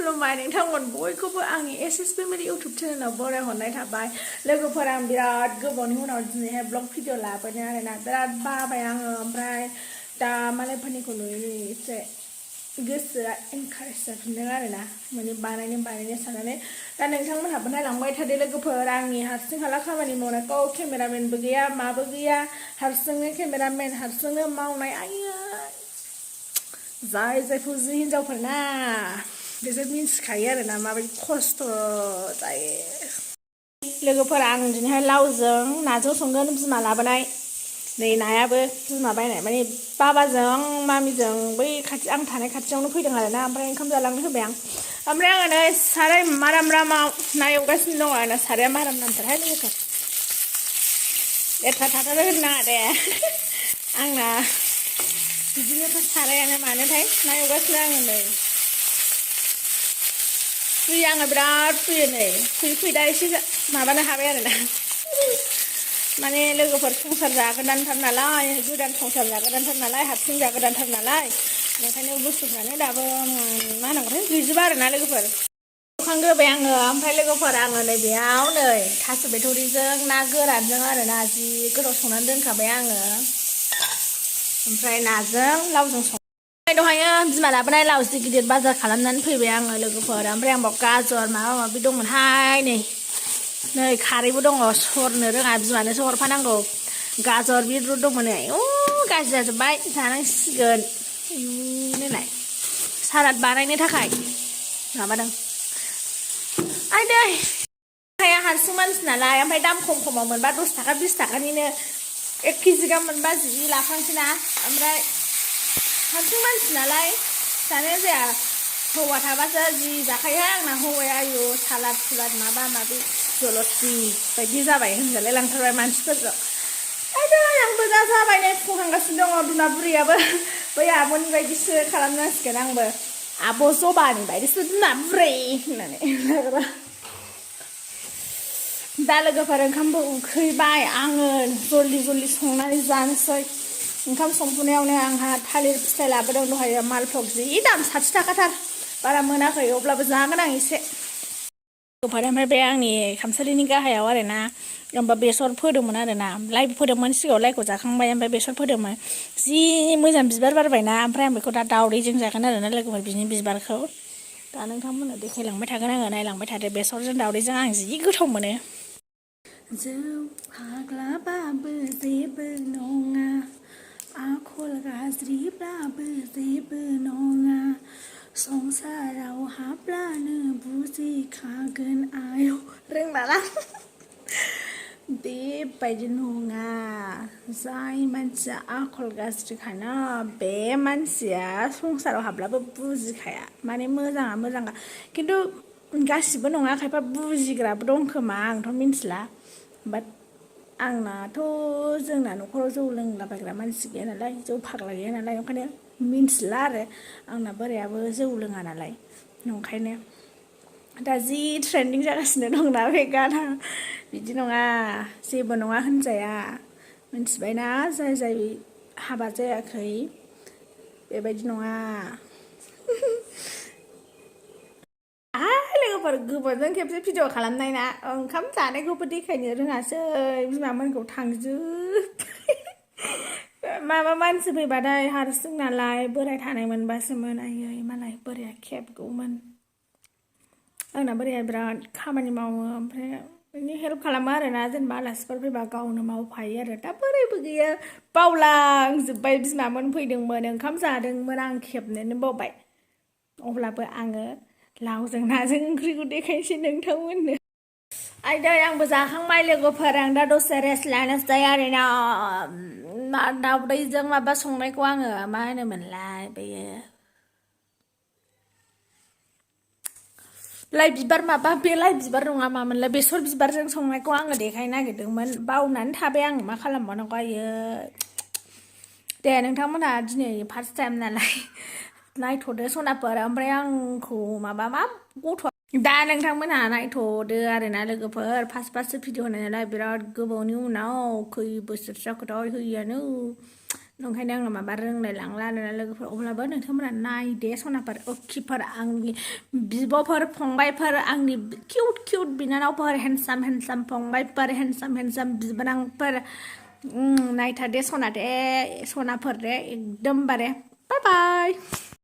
खुलुमबाय नोंथांमोन बयखौबो आंनि एसएस फेमिलि इउटुब चेनेलाव बरायहरनाय थाबाय लोगोफोर आं बिराद गोबावनि उनाव दिनैहाय ब्लग भिडिअ लाबोदों आरोना बिराद बाबाय आङो ओमफ्राय दा मालायफोरनिखौ नुयै एसे गोसोआ एनकारेज जाफिनदों आरोना माने बानायनो साननानै दा नोंथांमोनहाबो नायलांबाय थादो लोगोफोर आंनि हारसिं हाला खामानि मावनायखौ केमेरामेनबो गैया माबो गैया हारसिंनो केमेरामेन हारसिंनो मावनाय आयो जाय फुजि हिन्जावफोरना बिसोर मिन्थिखायो आरोना माबायदि खस्थ' जायो लोगोफोर आं दिनैहाय लावजों नाजों संगोन बिमा लाबोनाय नै नायाबो बिमा बायनाय माने बाबाजों मामिजों बै खाथि आं थानाय खाथियावनो फैदों आरोना ओमफ्राय ओंखाम जालांनो होबाय आं ओमफ्राय आङो नै साराय माराम रामाव ना एवगासिनो दङ आंना साराया माराम रामथारहाय लोगोफोर लेथ्रा थाथारो होनो नाङा दे आंना बिदिनो सारायानो मानोथाय ना एवगासिनो आङो नै फुयो आङो बिराद फुयो नै फुयै दा एसे माबानो हाबाय आरोना माने लोगोफोर संसार जागोदानथार नालाय गोदान संसार जागोदानथार नालाय हारसिं जागोदानथार नालाय ओंखायनो बुस्थुफ्रानो दाबो मा होनांगौथाय गैजोबा आरोना लोगोफोर संखांग्रोबाय आङो ओमफ्राय लोगोफोर आङो नै बेयाव नै थास' बिथ'रिजों ना गोरानजों आरोना जि गोथाव संनानै दोनखाबाय आङो ओमफ्राय नाजों लावजों दहायो बिमा लाबोनाय लाव जि गिदिर बाजार खालामनानै फैबाय आङो लोगोफोर ओमफ्राय आंबाव गाजर माबा माबि दंमोनहाय नै खारैबो दङ सरनो रोङा बिमानोसो हरफानांगौ गाजर बिदरुद दंमोन नै गाज्रि जाजोब्बाय जानांसिगोन नायलाय सालाद बानायनो थाखाय माबादों आयदै हाया हारसिं मानसि नालाय ओमफ्राय दाम खमाव मोनबा 10 थाखा 20 थाखानिनो 1 केजि गाहाम मोनबा जि लाखांसै ना ओमफ्राय हारसिं मानसि नालाय जानाया जाया हौवा थाबासो जि जाखायोहाय आंना हौवाया आयु सालाद माबा माबि जलदि बायदि जाबाय होनजालाय लांथारबाय मानसिफोरजों आयदै आंबो दा जाबाय नै फुंहांगासिनो दङ बिमा बुरैयाबो बै आब'नि बायदिसो खालामनांसिगोन आंबो आब' जबानि बायदिसो बिमा बुरै होननानै दा लोगोफोर ओंखामबो उखैबाय आङो जल्दि संनानै जानोसै ओंखाम संफुनायावनो आंहा थालिर फिथाइ लाबोदों दहायो मालभग जि दाम 60 थाखाथार बारा मोनाखै अब्लाबो जागोन आं एसे ओमफ्राय बे आंनि खामसालिनि गाहायाव आरोना ओमफ्राय बेसर फोदोंमोन आरोना लाइ फोदोंमोन सिगाङाव लाइखौ जाखांबाय ओमफ्राय बेसर फोदोंमोन जि मोजां बिबार बारबायना ओमफ्राय आं बेखौ दा दावदैजों जागोन आरोना लोगोफोर बिनि बिबारखौ दा नोंथांमोननो देखायलांबाय थागोन आङो नायलांबाय थादो बेसरजों दावदैजों आं जि गोथाव मोनो जौ फाग्लाबाबो जेबो नङा आखल गाज्रिब्लाबो जेबो नङा संसाराव हाब्लानो बुजिखागोन आयौ रोंलाला बेबायदि नङा जाय मानसिया आखल गाज्रिखाना बे मानसिया संसाराव हाब्लाबो बुजिखाया माने मोजाङा खिन्थु गासिबो नङा खायफा बुजिग्राबो दं खोमा आंथ' मिन्थिला बाट आंनाथ' जोंना न'खराव जौ लोंलाबायग्रा मानसि गैया नालाय जौ फाग्ला गैया नालाय ओंखायनो मिन्थिला आरो आंना बोरायाबो जौ लोङा नालाय ओंखायनो दा जि ट्रेन्डिं जागासिनो दंना बे गाना बिदि नङा जेबो नङा होनजाया मिन्थिबायना जाय हाबा जायाखै बेबायदि नङा लोगोफोर गोबावजों खेबसे भिडिअ खालामनाय ना ओंखाम जानायखौबो देखायनो रोङासै बिमामोनखौ थांजोब्बाय माबा मानसि फैबाथाय हारसिं नालाय बोराय थानाय मोनबासोमोन आयै मालाय बोराया खेबगौमोन आंना बोराया बिराद खामानि मावो ओमफ्राय बिनि हेल्प खालामो आरोना जेनेबा आलासिफोर फैबा गावनो मावफायो आरो दा बोरायबो गैया बावलांजोब्बाय बिमामोन फैदोंमोन ओंखाम जादोंमोन आं खेबनोनो बावबाय अब्लाबो आङो लावजों नाजों ओंख्रिखौ देखायनोसै नोंथांमोननो आयदै आंबो जाखांबाय लोगोफोर आं दा दसे रेस्ट लानोसै आरोना दावदैजों माबा संनायखौ आङो मा होनोमोनलाय बेयो लाइ बिबार माबा बे लाइ बिबार नङा मामोनलाय बेसर बिबारजों संनायखौ आङो देखायनो नागिरदोंमोन बावनानै थाबाय आं मा खालामबावनांगौ आयो दे नोंथांमोनहा दिनै फार्स्ट टाइम नालाय नायथ'दो सनाफोर ओमफ्राय आंखौ माबा मा गथ' दा नोंथांमोनहा नायथ'दो आरोना लोगोफोर फार्स्ट भिडिअ होनाय नालाय बिराद गोबावनि उनाव खै बोसोर जाखोथाय होयियानो ओंखायनो आङो माबा रोंलायलांला आरोना लोगोफोर अब्लाबो नोंथांमोना नायदे सनाफोर अखिफोर आंनि बिब'फोर फंबायफोर आंनि किउट किउट बिनानावफोर हेन्डसाम हेन्डसाम फंबायफोर हेन्डसाम हेन्डसाम बिबोनांफोर नायथार दे सना दे सनाफोर दे एकदमबारे बाय बाय